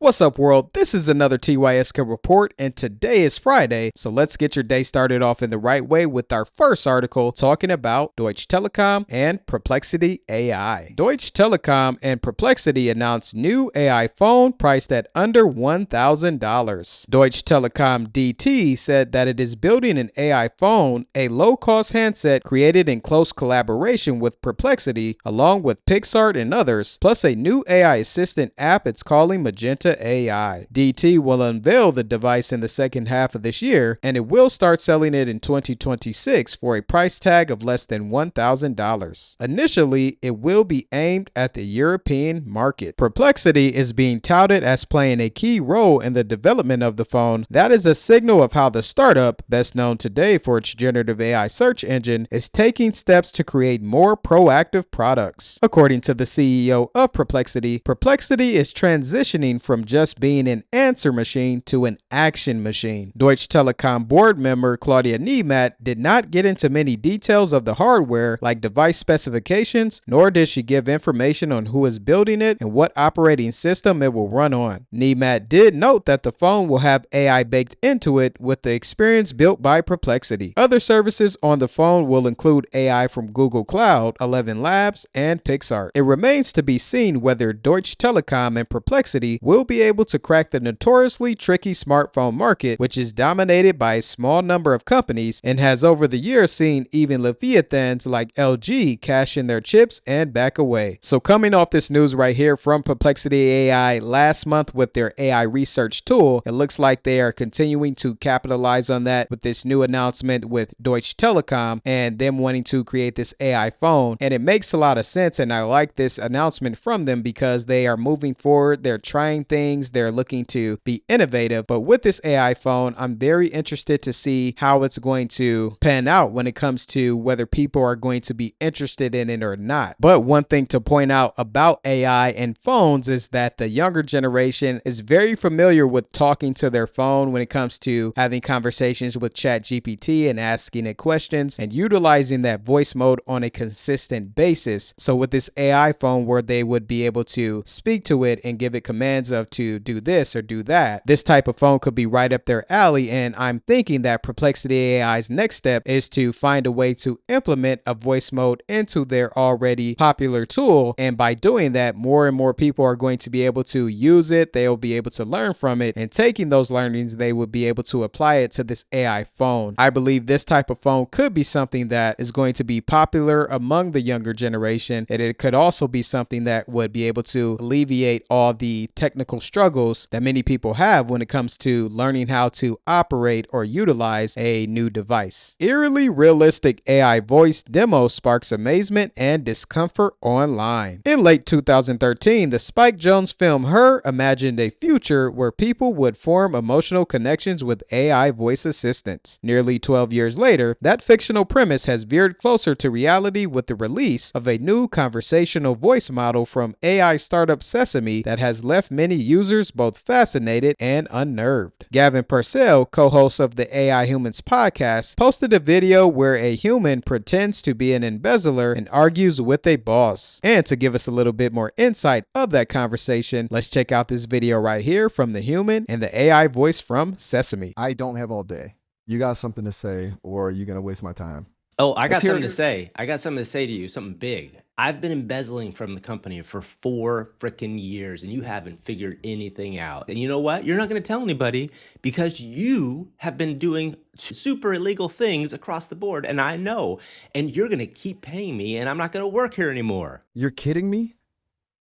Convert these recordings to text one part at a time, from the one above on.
What's up, world? This is another TYSK report, and today is Friday, so let's get your day started off in the right way with our first article talking about Deutsche Telekom and Perplexity AI. Deutsche Telekom and Perplexity announced new AI phone priced at under $1,000. Deutsche Telekom DT said that it is building an AI phone, a low-cost handset created in close collaboration with Perplexity, along with Pixart and others, plus a new AI assistant app it's calling Magenta AI. DT will unveil the device in the second half of this year, and it will start selling it in 2026 for a price tag of less than $1,000. Initially, it will be aimed at the European market. Perplexity is being touted as playing a key role in the development of the phone. That is a signal of how the startup, best known today for its generative AI search engine, is taking steps to create more proactive products. According to the CEO of Perplexity, Perplexity is transitioning from just being an answer machine to an action machine. Deutsche Telekom board member Claudia Niemat did not get into many details of the hardware like device specifications, nor did she give information on who is building it and what operating system it will run on. Niemat did note that the phone will have AI baked into it with the experience built by Perplexity. Other services on the phone will include AI from Google Cloud, 11 Labs, and Pixart. It remains to be seen whether Deutsche Telekom and Perplexity will be able to crack the notoriously tricky smartphone market, which is dominated by a small number of companies and has over the years seen even leviathans like LG cash in their chips and back away. So coming off this news right here from Perplexity AI last month with their AI research tool, it looks like they are continuing to capitalize on that with this new announcement with Deutsche Telekom and them wanting to create this AI phone. And it makes a lot of sense, and I like this announcement from them because they are moving forward, they're trying things, they're looking to be innovative. But with this AI phone, I'm very interested to see how it's going to pan out when it comes to whether people are going to be interested in it or not. But one thing to point out about AI and phones is that the younger generation is very familiar with talking to their phone when it comes to having conversations with ChatGPT and asking it questions and utilizing that voice mode on a consistent basis. So with this AI phone where they would be able to speak to it and give it commands of to do this or do that, this type of phone could be right up their alley. And I'm thinking that Perplexity AI's next step is to find a way to implement a voice mode into their already popular tool. And by doing that, more and more people are going to be able to use it. They'll be able to learn from it, and taking those learnings, they would be able to apply it to this AI phone. I believe this type of phone could be something that is going to be popular among the younger generation, and it could also be something that would be able to alleviate all the technical struggles that many people have when it comes to learning how to operate or utilize a new device. Eerily realistic AI voice demo sparks amazement and discomfort online. In late 2013, the Spike Jonze film Her imagined a future where people would form emotional connections with AI voice assistants. Nearly 12 years later, that fictional premise has veered closer to reality with the release of a new conversational voice model from AI startup Sesame that has left many users both fascinated and unnerved. Gavin Purcell, co-host of the AI Humans podcast, posted a video where a human pretends to be an embezzler and argues with a boss. And to give us a little bit more insight of that conversation, let's check out this video right here from the human and the AI voice from Sesame. I don't have all day. You got something to say, or are you going to waste my time? Oh, I got Let's hear something it. to say. I got something to say to you, something big. I've been embezzling from the company for 4 freaking years, and you haven't figured anything out. And you know what? You're not going to tell anybody because you have been doing super illegal things across the board, and I know. And you're going to keep paying me, and I'm not going to work here anymore. You're kidding me?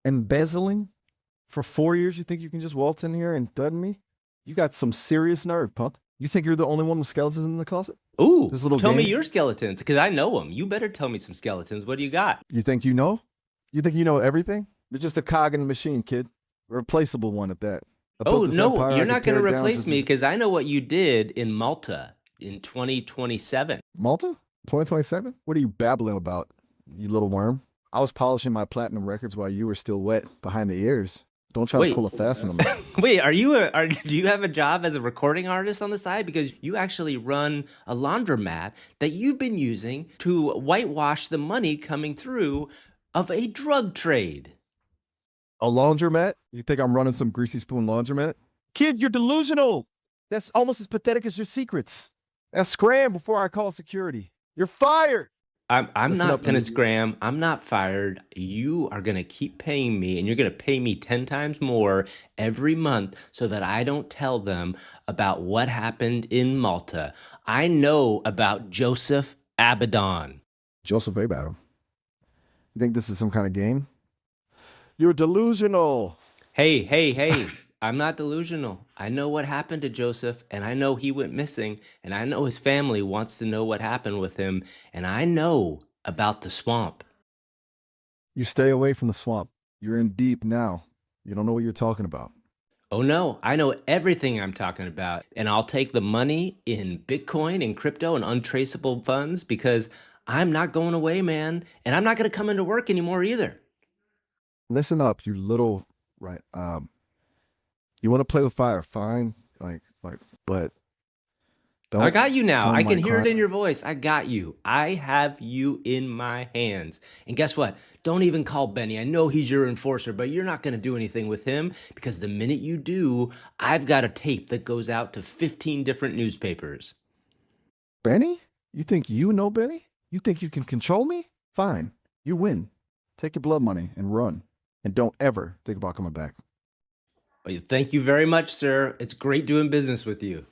Embezzling? For 4 years, you think you can just waltz in here and threaten me? You got some serious nerve, punk. You think you're the only one with skeletons in the closet? Ooh, This little tell me game? your skeletons, because I know them. You better tell me some skeletons. What do you got? You think you know? You think you know everything? You're just a cog in the machine, kid. A replaceable one at that. I built Oh, this no, empire, I you're could not going to tear it down replace just me as- because I know what you did in Malta in 2027. Malta? 2027? What are you babbling about, you little worm? I was polishing my platinum records while you were still wet behind the ears. Don't try to pull a fast one on me. Wait, do you have a job as a recording artist on the side? Because you actually run a laundromat that you've been using to whitewash the money coming through of a drug trade. A laundromat? You think I'm running some greasy spoon laundromat? Kid, you're delusional. That's almost as pathetic as your secrets. Now scram before I call security. You're fired. I'm Listen not up, gonna you. scram. I'm not fired. You are gonna keep paying me, and you're gonna pay me 10 times more every month so that I don't tell them about what happened in Malta. I know about Joseph Abaddon. Joseph Abaddon. You think this is some kind of game? You're delusional. Hey, I'm not delusional. I know what happened to Joseph, and I know he went missing, and I know his family wants to know what happened with him, and I know about the swamp. You stay away from the swamp. You're in deep now. You don't know what you're talking about. Oh no, I know everything I'm talking about, and I'll take the money in Bitcoin and crypto and untraceable funds because I'm not going away, man, and I'm not going to come into work anymore either. Listen up, you little right. You want to play with fire, fine. But don't. I got you now. come I my can hear it crime. in your voice. I got you. I have you in my hands. And guess what? Don't even call Benny. I know he's your enforcer, but you're not going to do anything with him because the minute you do, I've got a tape that goes out to 15 different newspapers. Benny? You think you know Benny? You think you can control me? Fine. You win. Take your blood money and run. And don't ever think about coming back. Well, thank you very much, sir. It's great doing business with you.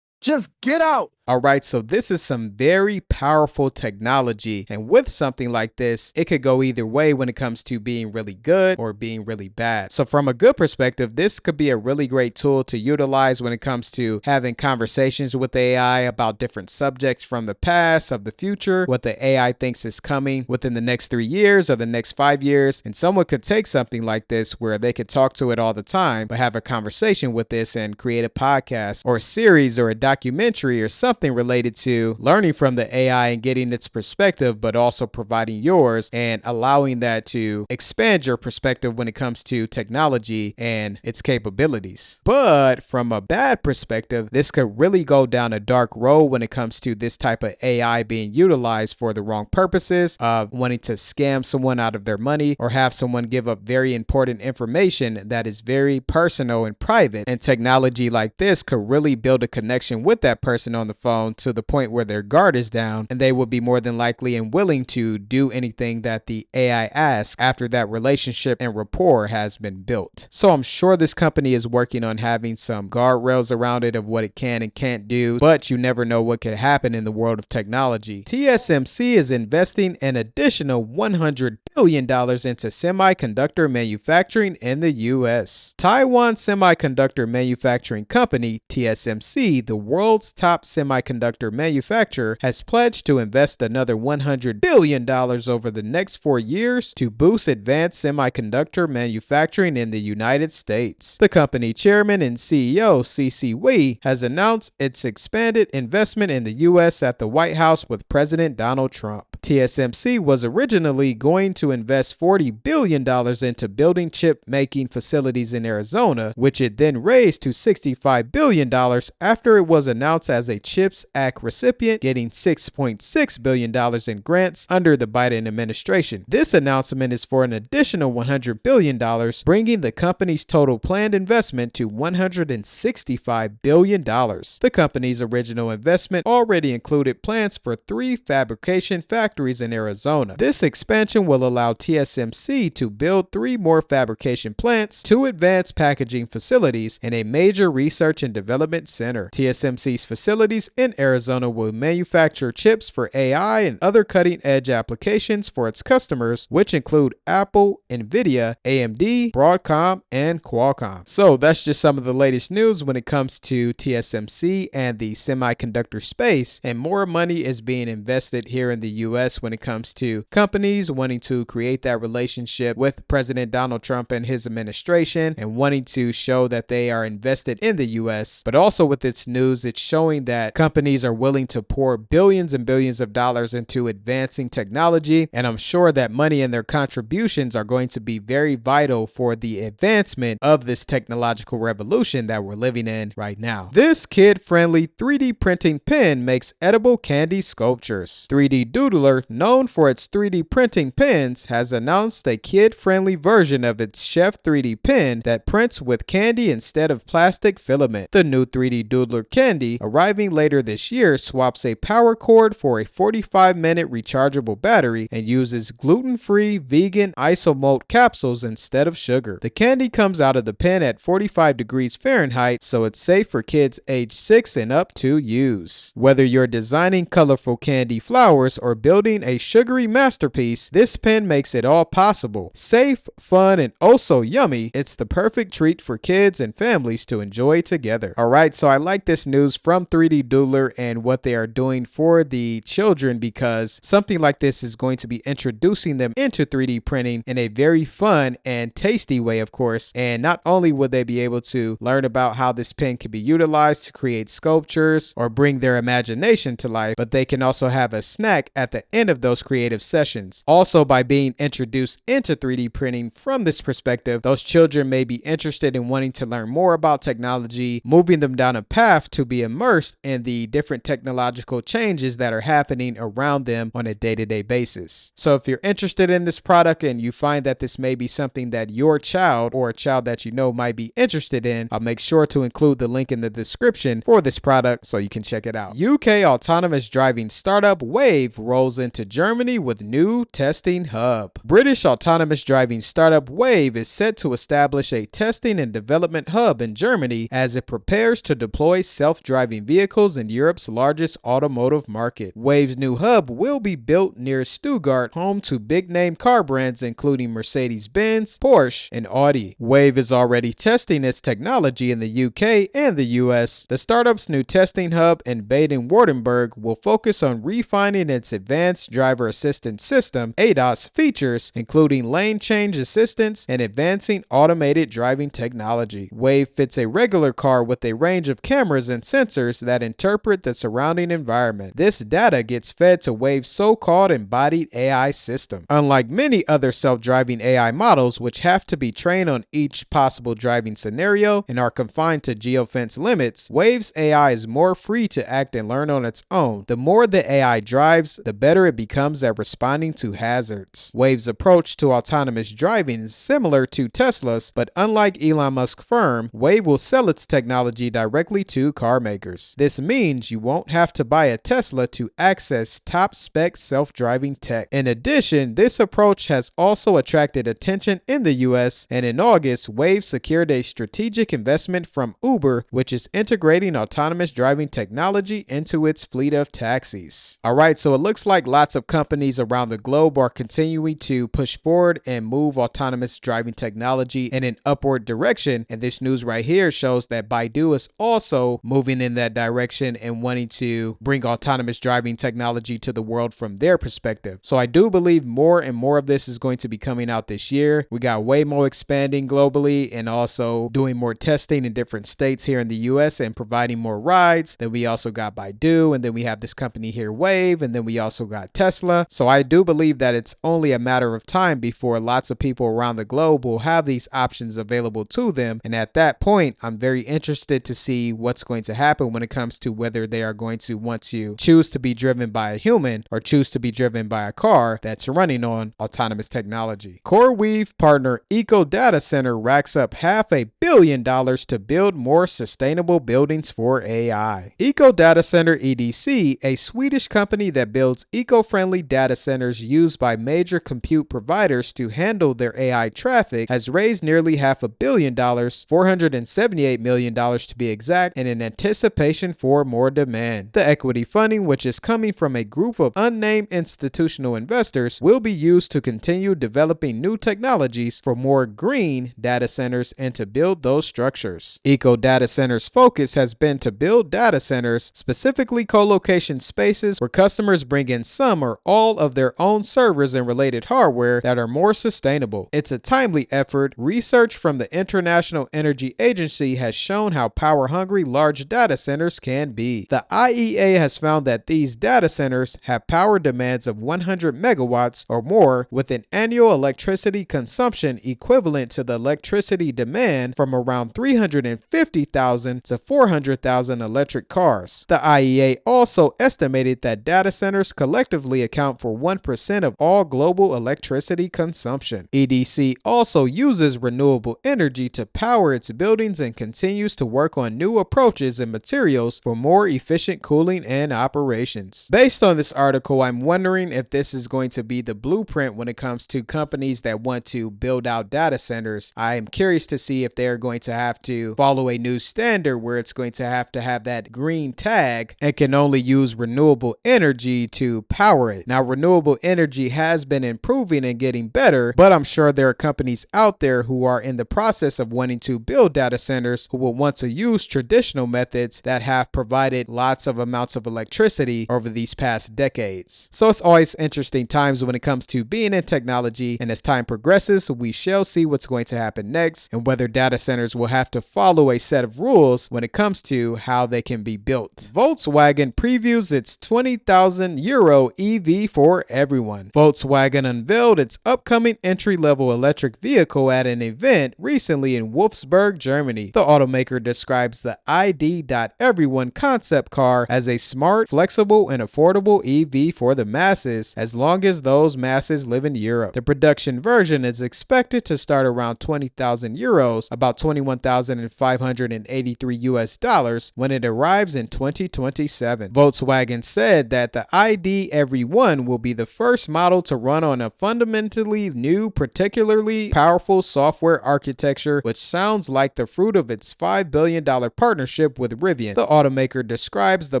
Just get out. All right, so this is some very powerful technology. And with something like this, it could go either way when it comes to being really good or being really bad. So from a good perspective, this could be a really great tool to utilize when it comes to having conversations with AI about different subjects from the past, of the future, what the AI thinks is coming within the next 3 years or the next 5 years. And someone could take something like this where they could talk to it all the time, but have a conversation with this and create a podcast or a series or a documentary or something related to learning from the AI and getting its perspective, but also providing yours and allowing that to expand your perspective when it comes to technology and its capabilities. But from a bad perspective, this could really go down a dark road when it comes to this type of AI being utilized for the wrong purposes of wanting to scam someone out of their money or have someone give up very important information that is very personal and private. And technology like this could really build a connection with that person on the phone to the point where their guard is down and they will be more than likely and willing to do anything that the AI asks after that relationship and rapport has been built. So I'm sure this company is working on having some guardrails around it of what it can and can't do, but you never know what could happen in the world of technology. TSMC is investing an additional $100 billion into semiconductor manufacturing in the US. Taiwan Semiconductor Manufacturing Company, TSMC, the world's top semiconductor manufacturer, has pledged to invest another $100 billion over the next 4 years to boost advanced semiconductor manufacturing in the United States. The company chairman and CEO, C.C. Wayve, has announced its expanded investment in the U.S. at the White House with President Donald Trump. TSMC was originally going to invest $40 billion into building chip-making facilities in Arizona, which it then raised to $65 billion after it was announced as a CHIPS Act recipient, getting $6.6 billion in grants under the Biden administration. This announcement is for an additional $100 billion, bringing the company's total planned investment to $165 billion. The company's original investment already included plans for 3 fabrication factories in Arizona. This expansion will allow TSMC to build 3 more fabrication plants, 2 advanced packaging facilities, and a major research and development center. TSMC's facilities in Arizona will manufacture chips for AI and other cutting-edge applications for its customers, which include Apple, Nvidia, AMD, Broadcom, and Qualcomm. So that's just some of the latest news when it comes to TSMC and the semiconductor space, and more money is being invested here in the US when it comes to companies wanting to create that relationship with President Donald Trump and his administration and wanting to show that they are invested in the US. But also with its news, it's showing that companies are willing to pour billions and billions of dollars into advancing technology, and I'm sure that money and their contributions are going to be very vital for the advancement of this technological revolution that we're living in right now. This kid-friendly 3D printing pen makes edible candy sculptures. 3D Doodler Dueler, known for its 3D printing pens, has announced a kid-friendly version of its Chef 3D pen that prints with candy instead of plastic filament. The new 3D Doodler Candy, arriving later this year, swaps a power cord for a 45-minute rechargeable battery and uses gluten-free vegan isomalt capsules instead of sugar. The candy comes out of the pen at 45 degrees Fahrenheit, so it's safe for kids age 6 and up to use. Whether you're designing colorful candy flowers or building a sugary masterpiece, this pen makes it all possible. Safe, fun, and oh so yummy, it's the perfect treat for kids and families to enjoy together. Alright, so I like this news from 3D Doodler and what they are doing for the children, because something like this is going to be introducing them into 3D printing in a very fun and tasty way, of course. And not only would they be able to learn about how this pen can be utilized to create sculptures or bring their imagination to life, but they can also have a snack at the end of those creative sessions. Also, by being introduced into 3D printing from this perspective, those children may be interested in wanting to learn more about technology, moving them down a path to be immersed in the different technological changes that are happening around them on a day-to-day basis. So if you're interested in this product and you find that this may be something that your child or a child that you know might be interested in, I'll make sure to include the link in the description for this product so you can check it out. UK autonomous driving startup Wayve rolls into Germany with new testing hub. British autonomous driving startup Wayve is set to establish a testing and development hub in Germany as it prepares to deploy self-driving vehicles in Europe's largest automotive market. Wayve's new hub will be built near Stuttgart, home to big-name car brands including Mercedes-Benz, Porsche, and Audi. Wayve is already testing its technology in the UK and the US. The startup's new testing hub in Baden-Württemberg will focus on refining its advanced driver assistance system (ADAS) features, including lane change assistance and advancing automated driving technology. Wayve fits a regular car with a range of cameras and sensors that interpret the surrounding environment. This data gets fed to Wayve's so-called embodied AI system. Unlike many other self-driving AI models, which have to be trained on each possible driving scenario and are confined to geofence limits, Wayve's AI is more free to act and learn on its own. The more the AI drives, the better it becomes at responding to hazards. Wayve's approach to autonomous driving is similar to Tesla's, but unlike Elon Musk's firm, Wayve will sell its technology directly to car makers. This means you won't have to buy a Tesla to access top-spec self-driving tech. In addition, this approach has also attracted attention in the US, and in August, Wayve secured a strategic investment from Uber, which is integrating autonomous driving technology into its fleet of taxis. Alright, so it looks like lots of companies around the globe are continuing to push forward and move autonomous driving technology in an upward direction, and this news right here shows that Baidu is also moving in that direction and wanting to bring autonomous driving technology to the world from their perspective. So I do believe more and more of this is going to be coming out this year. We got Waymo expanding globally and also doing more testing in different states here in the US and providing more rides. Then we also got Baidu, and then we have this company here, Wayve, and then we also got Tesla. So I do believe that it's only a matter of time before lots of people around the globe will have these options available to them. And at that point, I'm very interested to see what's going to happen when it comes to whether they are going to want to choose to be driven by a human or choose to be driven by a car that's running on autonomous technology. CoreWeave partner Eco Data Center racks up $500 million to build more sustainable buildings for AI. Eco Data Center EDC, a Swedish company that builds eco-friendly data centers used by major compute providers to handle their AI traffic, has raised nearly $500 million, $478 million to be exact, and in anticipation for more demand. The equity funding, which is coming from a group of unnamed institutional investors, will be used to continue developing new technologies for more green data centers and to build those structures. Eco Data Center's focus has been to build data centers, specifically co-location spaces where customers bring in some or all of their own servers and related hardware that are more sustainable. It's a timely effort. Research from the International Energy Agency has shown how power-hungry large data centers can be. The IEA has found that these data centers have power demands of 100 megawatts or more, with an annual electricity consumption equivalent to the electricity demand from around 350,000 to 400,000 electric cars. The IEA also estimated that data centers collectively collectively account for 1% of all global electricity consumption. EDC also uses renewable energy to power its buildings and continues to work on new approaches and materials for more efficient cooling and operations. Based on this article, I'm wondering if this is going to be the blueprint when it comes to companies that want to build out data centers. I am curious to see if they're going to have to follow a new standard where it's going to have that green tag and can only use renewable energy to power it. Now, renewable energy has been improving and getting better, but I'm sure there are companies out there who are in the process of wanting to build data centers who will want to use traditional methods that have provided lots of amounts of electricity over these past decades. So it's always interesting times when it comes to being in technology, and as time progresses, we shall see what's going to happen next and whether data centers will have to follow a set of rules when it comes to how they can be built. Volkswagen previews its 20,000 euro EV for everyone. Volkswagen unveiled its upcoming entry-level electric vehicle at an event recently in Wolfsburg, Germany. The automaker describes the ID.Everyone concept car as a smart, flexible, and affordable EV for the masses, as long as those masses live in Europe. The production version is expected to start around 20,000 euros, about 21,583 US dollars, when it arrives in 2027. Volkswagen said that the ID Everyone will be the first model to run on a fundamentally new, particularly powerful software architecture, which sounds like the fruit of its $5 billion partnership with Rivian. The automaker describes the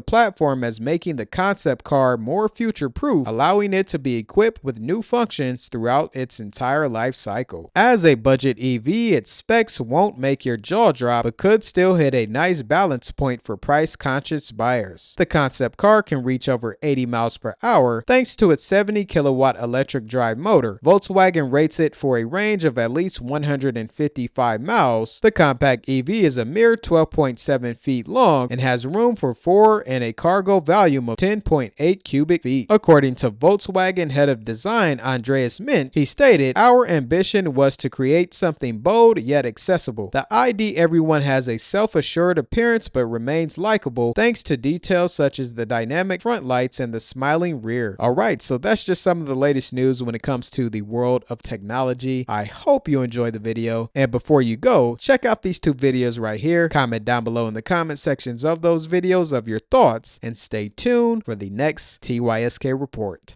platform as making the concept car more future-proof, allowing it to be equipped with new functions throughout its entire life cycle. As a budget EV, its specs won't make your jaw drop, but could still hit a nice balance point for price-conscious buyers. The concept car can reach over 80 miles per hour thanks to its 70 kilowatt electric drive motor. Volkswagen rates it for a range of at least 155 miles. The compact EV is a mere 12.7 feet long and has room for 4 and a cargo volume of 10.8 cubic feet. According to Volkswagen head of design Andreas Mint, he stated, "Our ambition was to create something bold yet accessible. The ID Everyone has a self-assured appearance but remains likable thanks to details such as the dynamic front lights and the smiling rear." Alright, so that's just some of the latest news when it comes to the world of technology. I hope you enjoyed the video, and before you go, check out these 2 videos right here. Comment down below in the comment sections of those videos of your thoughts, and stay tuned for the next TYSK report.